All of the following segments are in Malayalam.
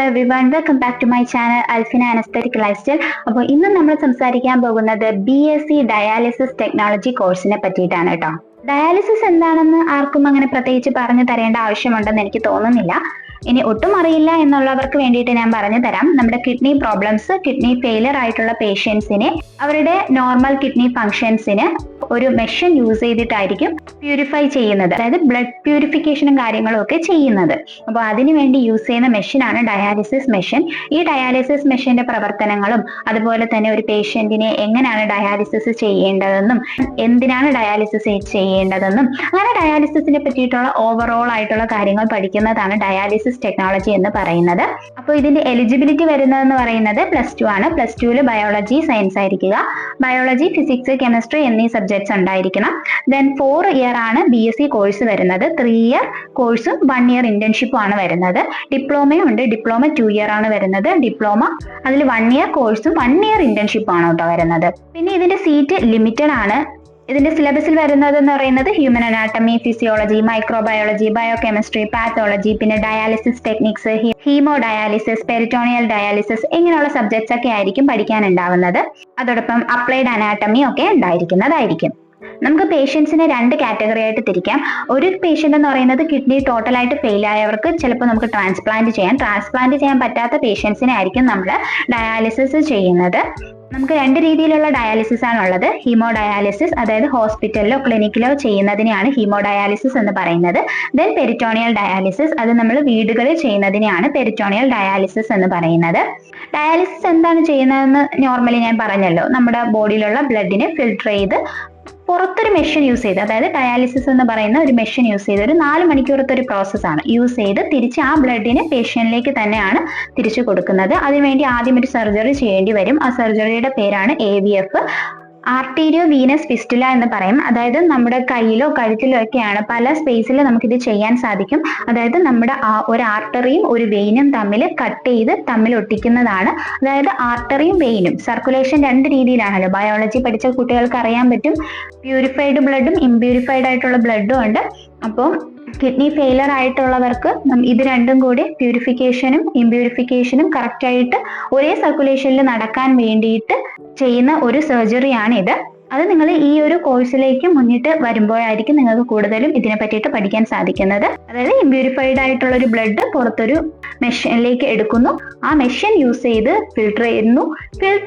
everyone, welcome back to my channel Alfina Anesthetic Lifestyle. അപ്പോൾ ഇന്ന് നമ്മൾ സംസാരിക്കാൻ പോകുന്നത് BSc ഡയാലിസിസ് ടെക്നോളജി കോഴ്സിനെ പറ്റിയിട്ടാണ് കേട്ടോ. ഡയാലിസിസ് എന്താണെന്ന് ആർക്കും അങ്ങനെ പ്രത്യേകിച്ച് പറഞ്ഞു തരേണ്ട ആവശ്യമുണ്ടെന്ന് എനിക്ക് തോന്നുന്നില്ല. ഇനി ഒട്ടും അറിയില്ല എന്നുള്ളവർക്ക് വേണ്ടിയിട്ട് ഞാൻ പറഞ്ഞു തരാം. നമ്മുടെ കിഡ്നി പ്രോബ്ലംസ്, കിഡ്നി ഫെയിലർ ആയിട്ടുള്ള പേഷ്യൻസിനെ അവരുടെ നോർമൽ കിഡ്നി ഫങ്ഷൻസിന് ഒരു മെഷീൻ യൂസ് ചെയ്തിട്ടായിരിക്കും പ്യൂരിഫൈ ചെയ്യുന്നത്, അതായത് ബ്ലഡ് പ്യൂരിഫിക്കേഷനും കാര്യങ്ങളും ഒക്കെ ചെയ്യുന്നത്. അപ്പോൾ അതിനുവേണ്ടി യൂസ് ചെയ്യുന്ന മെഷീനാണ് ഡയാലിസിസ് മെഷീൻ. ഈ ഡയാലിസിസ് മെഷീന്റെ പ്രവർത്തനങ്ങളും അതുപോലെ തന്നെ ഒരു പേഷ്യന്റിനെ എങ്ങനെയാണ് ഡയാലിസിസ് ചെയ്യേണ്ടതെന്നും എന്തിനാണ് ഡയാലിസിസ് ചെയ്യേണ്ടതെന്നും അങ്ങനെ ഡയാലിസിസിനെ പറ്റിയിട്ടുള്ള ഓവറോൾ ആയിട്ടുള്ള കാര്യങ്ങൾ പഠിക്കുന്നതാണ് ഡയാലിസിസ് ടെക്നോളജി എന്ന് പറയുന്നത്. അപ്പോൾ ഇതിന്റെ എലിജിബിലിറ്റി വരുന്നതെന്ന് പറയുന്നത് +2 ആണ്. +2 ബയോളജി സയൻസ് ആയിരിക്കുക. ബയോളജി, ഫിസിക്സ്, കെമിസ്ട്രി എന്നീ സബ്ജക്ട്സ് ഉണ്ടായിരിക്കണം. ദെൻ 4 ഇയർ ആണ് BSc കോഴ്സ് വരുന്നത്. 3 ഇയർ കോഴ്സും 1 ഇയർ ഇന്റേൺഷിപ്പും ആണ് വരുന്നത്. ഡിപ്ലോമയും ഉണ്ട്. ഡിപ്ലോമ 2 ഇയർ ആണ് വരുന്നത്. ഡിപ്ലോമ അതിൽ 1 ഇയർ കോഴ്സും 1 ഇയർ ഇന്റേൺഷിപ്പും ആണ് കേട്ടോ വരുന്നത്. പിന്നെ ഇതിന്റെ സീറ്റ് ലിമിറ്റഡ് ആണ്. ഇതിന്റെ സിലബസിൽ വരുന്നത് എന്ന് പറയുന്നത് human anatomy, physiology, microbiology, biochemistry, pathology, പിന്നെ dialysis techniques, hemodialysis, peritoneal dialysis ഇങ്ങനെയുള്ള സബ്ജക്ട്സ് ഒക്കെ ആയിരിക്കും പഠിക്കാനുണ്ടാവുന്നത്. അതോടൊപ്പം അപ്ലൈഡ് അനാട്ടമി ഒക്കെ ഉണ്ടായിരിക്കുന്നതായിരിക്കും. നമുക്ക് പേഷ്യൻസിനെ 2 കാറ്റഗറി ആയിട്ട് തിരിക്കാം. ഒരു പേഷ്യന്റ് എന്ന് പറയുന്നത് കിഡ്നി ടോട്ടലായിട്ട് ഫെയിൽ ആയവർക്ക് ചിലപ്പോൾ നമുക്ക് ട്രാൻസ്പ്ലാന്റ് ചെയ്യാൻ പറ്റാത്ത പേഷ്യൻസിനെ ആയിരിക്കും നമ്മൾ ഡയാലിസിസ് ചെയ്യുന്നത്. നമുക്ക് 2 രീതിയിലുള്ള ഡയാലിസിസ് ആണുള്ളത്. ഹീമോ ഡയാലിസിസ്, അതായത് ഹോസ്പിറ്റലിലോ ക്ലിനിക്കിലോ ചെയ്യുന്നതിനെയാണ് ഹീമോ ഡയാലിസിസ് എന്ന് പറയുന്നത്. ദെൻ പെരിറ്റോണിയൽ ഡയാലിസിസ്, അത് നമ്മൾ വീടുകളിൽ ചെയ്യുന്നതിനെയാണ് പെരിറ്റോണിയൽ ഡയാലിസിസ് എന്ന് പറയുന്നത്. ഡയാലിസിസ് എന്താണ് ചെയ്യുന്നതെന്ന് നോർമലി ഞാൻ പറഞ്ഞല്ലോ. നമ്മുടെ ബോഡിയിലുള്ള ബ്ലഡിനെ ഫിൽട്ടർ ചെയ്ത് പുറത്തൊരു മെഷീൻ യൂസ് ചെയ്ത്, അതായത് ഡയാലിസിസ് എന്ന് പറയുന്ന ഒരു മെഷീൻ യൂസ് ചെയ്ത് ഒരു 4 മണിക്കൂറത്തെ ഒരു പ്രോസസ്സാണ് യൂസ് ചെയ്ത് തിരിച്ച് ആ ബ്ലഡിനെ പേഷ്യന്റിലേക്ക് തന്നെയാണ് തിരിച്ചു കൊടുക്കുന്നത്. അതിനുവേണ്ടി ആദ്യം ഒരു സർജറി ചെയ്യേണ്ടി വരും. ആ സർജറിയുടെ പേരാണ് AVF, ആർട്ടീരിയോ വീനസ് ഫിസ്റ്റുല എന്ന് പറയും. അതായത് നമ്മുടെ കയ്യിലോ കഴുത്തിലോ ഒക്കെയാണ് പല സ്പേസിൽ നമുക്കിത് ചെയ്യാൻ സാധിക്കും. അതായത് നമ്മുടെ ഒരു ആർട്ടറിയും ഒരു വെയിനും തമ്മിൽ കട്ട് ചെയ്ത് തമ്മിൽ ഒട്ടിക്കുന്നതാണ്. അതായത് ആർട്ടറിയും വെയിനും സർക്കുലേഷൻ 2 രീതിയിലാണല്ലോ. ബയോളജി പഠിച്ച കുട്ടികൾക്ക് അറിയാൻ പറ്റും. പ്യൂരിഫൈഡ് ബ്ലഡും ഇംപ്യൂരിഫൈഡ് ആയിട്ടുള്ള ബ്ലഡും ഉണ്ട്. അപ്പോൾ കിഡ്നി ഫെയിലർ ആയിട്ടുള്ളവർക്ക് ഇത് രണ്ടും കൂടി പ്യൂരിഫിക്കേഷനും ഇംപ്യൂരിഫിക്കേഷനും കറക്റ്റായിട്ട് ഒരേ സർക്കുലേഷനിൽ നടക്കാൻ വേണ്ടിയിട്ട് ചെയ്യുന്ന ഒരു സർജറിയാണ് ഇത്. അത് നിങ്ങൾ ഈ ഒരു കോഴ്സിലേക്ക് മുന്നിട്ട് വരുമ്പോഴായിരിക്കും നിങ്ങൾക്ക് കൂടുതലും ഇതിനെ പറ്റിയിട്ട് പഠിക്കാൻ സാധിക്കുന്നത്. അതായത് ഇംപ്യൂരിഫൈഡ് ആയിട്ടുള്ള ഒരു ബ്ലഡ് പുറത്തൊരു മെഷീനിലേക്ക് എടുക്കുന്നു. ആ മെഷീൻ യൂസ് ചെയ്ത് ഫിൽട്ടർ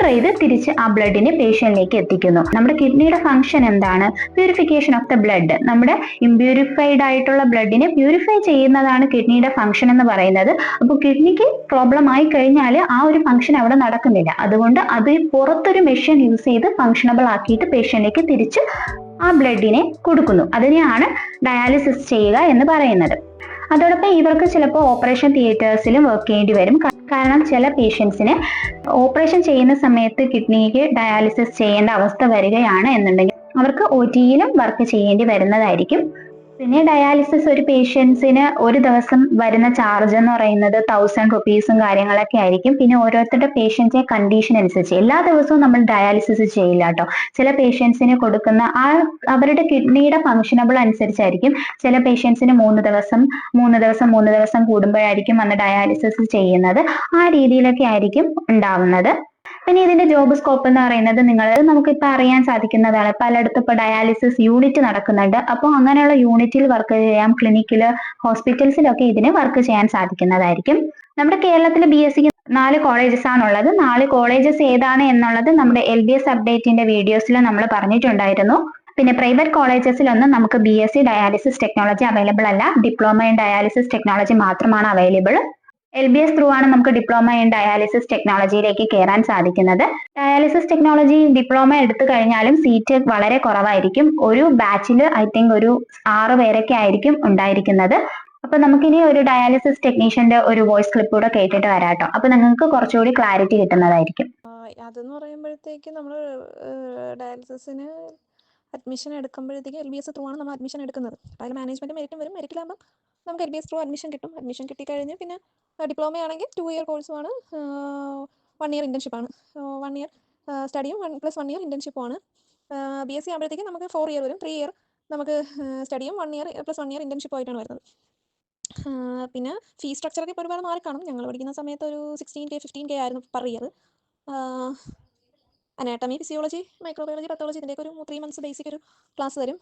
ചെയ്ത് തിരിച്ച് ആ ബ്ലഡിനെ പേഷ്യന്റിലേക്ക് എത്തിക്കുന്നു. നമ്മുടെ കിഡ്നിയുടെ ഫംഗ്ഷൻ എന്താണ്? Purification of the blood. നമ്മുടെ ഇംപ്യൂരിഫൈഡ് ആയിട്ടുള്ള ബ്ലഡിനെ പ്യൂരിഫൈ ചെയ്യുന്നതാണ് കിഡ്നിയുടെ ഫംഗ്ഷൻ എന്ന് പറയുന്നത്. അപ്പോൾ കിഡ്നിക്ക് പ്രോബ്ലം ആയി കഴിഞ്ഞാൽ ആ ഒരു ഫംഗ്ഷൻ അവിടെ നടക്കുന്നില്ല. അതുകൊണ്ട് അത് പുറത്തൊരു മെഷീൻ യൂസ് ചെയ്ത് ഫംഗ്ഷനബിൾ ആക്കിയിട്ട് പേഷ്യന്റിലേക്ക് തിരിച്ച് ആ ബ്ലഡിനെ കൊടുക്കുന്നു. അതിനെയാണ് ഡയാലിസിസ് ചെയ്യുക എന്ന് പറയുന്നത്. അതോടൊപ്പം ഇവർക്ക് ചിലപ്പോൾ ഓപ്പറേഷൻ തിയേറ്റേഴ്സിലും വർക്ക് ചെയ്യേണ്ടി വരും. കാരണം ചില പേഷ്യൻസിന് ഓപ്പറേഷൻ ചെയ്യുന്ന സമയത്ത് കിഡ്നിക്ക് ഡയാലിസിസ് ചെയ്യേണ്ട അവസ്ഥ വരികയാണ് എന്നുണ്ടെങ്കിൽ അവർക്ക് OTയിലും വർക്ക് ചെയ്യേണ്ടി വരുന്നതായിരിക്കും. പിന്നെ ഡയാലിസിസ് ഒരു പേഷ്യൻസിന് ഒരു ദിവസം വരുന്ന ചാർജ് എന്ന് പറയുന്നത് 1000 റുപ്പീസും കാര്യങ്ങളൊക്കെ ആയിരിക്കും. പിന്നെ ഓരോരുത്തരുടെ പേഷ്യൻസിന്റെ കണ്ടീഷൻ അനുസരിച്ച് എല്ലാ ദിവസവും നമ്മൾ ഡയാലിസിസ് ചെയ്യില്ല കേട്ടോ. ചില പേഷ്യൻസിന് കൊടുക്കുന്ന അവരുടെ കിഡ്നിയുടെ ഫംഗ്ഷനബിൾ അനുസരിച്ചായിരിക്കും. ചില പേഷ്യൻസിന് 3 ദിവസം കൂടുമ്പോഴായിരിക്കും വന്ന് ഡയാലിസിസ് ചെയ്യുന്നത്. ആ രീതിയിലൊക്കെ ആയിരിക്കും ഉണ്ടാവുന്നത്. പിന്നെ ഇതിന്റെ ജോബ് സ്കോപ്പ് എന്ന് പറയുന്നത് നമുക്കിപ്പോൾ അറിയാൻ സാധിക്കുന്നതാണ്. പലയിടത്തും ഇപ്പോൾ ഡയാലിസിസ് യൂണിറ്റ് നടക്കുന്നുണ്ട്. അപ്പോൾ അങ്ങനെയുള്ള യൂണിറ്റിൽ വർക്ക് ചെയ്യാം. ക്ലിനിക്കില്, ഹോസ്പിറ്റൽസിലൊക്കെ ഇതിന് വർക്ക് ചെയ്യാൻ സാധിക്കുന്നതായിരിക്കും. നമ്മുടെ കേരളത്തിൽ BScക്ക് 4 കോളേജസ് ആണുള്ളത്. 4 കോളേജസ് ഏതാണ് എന്നുള്ളത് നമ്മുടെ LBS അപ്ഡേറ്റിന്റെ വീഡിയോസിൽ നമ്മൾ പറഞ്ഞിട്ടുണ്ടായിരുന്നു. പിന്നെ പ്രൈവറ്റ് കോളേജസിലൊന്നും നമുക്ക് BSc ഡയാലിസിസ് ടെക്നോളജി അവൈലബിൾ അല്ല. ഡിപ്ലോമ ഇൻ ഡയാലിസിസ് ടെക്നോളജി മാത്രമാണ് അവൈലബിൾ. LBS ത്രൂ ആണ് നമുക്ക് ഡിപ്ലോമ ഇൻ ഡയാലിസിസ് ടെക്നോളജിയിലേക്ക് കയറാൻ സാധിക്കുന്നത്. ഡയാലിസിസ് ടെക്നോളജി ഡിപ്ലോമ എടുത്തു കഴിഞ്ഞാലും സീറ്റ് വളരെ കുറവായിരിക്കും. ഒരു ബാച്ചിൽ I തിങ്ക് ഒരു 6 പേരൊക്കെ ആയിരിക്കും ഉണ്ടായിരിക്കുന്നത്. അപ്പൊ നമുക്കിനി ഒരു ഡയാലിസിസ് ടെക്നീഷ്യന്റെ ഒരു വോയിസ് ക്ലിപ്പ് കൂടെ കേട്ടിട്ട് വരാട്ടോ. അപ്പൊ നിങ്ങൾക്ക് കുറച്ചുകൂടി ക്ലാരിറ്റി കിട്ടുന്നതായിരിക്കും. അതെന്ന് പറയുമ്പോഴത്തേക്ക് നമ്മൾ ഡയാലിസിസിന് അഡ്മിഷൻ എടുക്കുമ്പോഴത്തേക്ക് LBS ത്രൂ ആണ് നമ്മൾ അഡ്മിഷൻ എടുക്കുന്നത്. അതിൽ മാനേജ്മെന്റ് മെറിറ്റും വരും. മെറിറ്റിലാകുമ്പോൾ നമുക്ക് LBS ത്രൂ അഡ്മിഷൻ കിട്ടും. അഡ്മിഷൻ കിട്ടിക്കഴിഞ്ഞ് പിന്നെ ഡിപ്ലോമ ആണെങ്കിൽ 2 ഇയർ കോഴ്സുമാണ്, 1 ഇയർ ഇന്റേൺഷിപ്പാണ്. 1 ഇയർ സ്റ്റഡിയും +1 ഇയർ ഇന്റേൺഷിപ്പുമാണ്. BSc ആകുമ്പോഴത്തേക്ക് നമുക്ക് 4 ഇയർ വരും. 3 ഇയർ നമുക്ക് സ്റ്റഡിയും 1 ഇയർ +1 ഇയർ ഇന്റേൺഷിപ്പ് ആയിട്ടാണ് വരുന്നത്. പിന്നെ ഫീസ് സ്ട്രക്ചറൊക്കെ ഇപ്പോൾ ഒരുപാട് മാറിക്കാണും. ഞങ്ങൾ പഠിക്കുന്ന സമയത്ത് ഒരു 16K 15K ആയിരുന്നു per year. Anatomy, physiology, microbiology, pathology ഇതിൻ്റെയൊക്കെ ഒരു 3 മന്ത്സ് ബേസിക് ഒരു ക്ലാസ് തരും.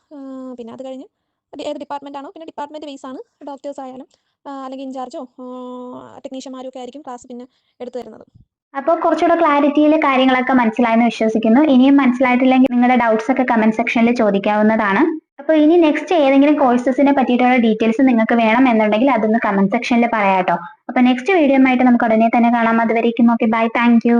പിന്നെ അത് കഴിഞ്ഞ് ഏത് ഡിപ്പാർട്ട്മെൻ്റ് ആണോ പിന്നെ ഡിപ്പാർട്ട്മെൻറ്റ് ബേസ് ആണ് ഡോക്ടേഴ്സ് ആയാലും അല്ലെങ്കിൽ ഇൻചാർജോ ടെക്നീഷ്യന്മാരും ഒക്കെ ആയിരിക്കും ക്ലാസ് പിന്നെ എടുത്തു തരുന്നത്. അപ്പോൾ കുറച്ചുകൂടെ ക്ലാരിറ്റിയിൽ കാര്യങ്ങളൊക്കെ മനസ്സിലായെന്ന് വിശ്വസിക്കുന്നു. ഇനിയും മനസ്സിലായിട്ടില്ലെങ്കിൽ നിങ്ങളുടെ ഡൗട്ട്സ് ഒക്കെ കമന്റ് സെക്ഷനിൽ ചോദിക്കാവുന്നതാണ്. അപ്പോൾ ഇനി നെക്സ്റ്റ് ഏതെങ്കിലും കോഴ്സസിനെ പറ്റിയിട്ടുള്ള ഡീറ്റെയിൽസ് നിങ്ങൾക്ക് വേണം എന്നുണ്ടെങ്കിൽ അതൊന്ന് കമന്റ് സെക്ഷനിൽ പറയാട്ടോ. അപ്പോൾ നെക്സ്റ്റ് വീഡിയോ ആയിട്ട് നമുക്ക് ഉടനെ തന്നെ കാണാം. അതുവരേക്കും ഓക്കെ ബൈ, താങ്ക് യു.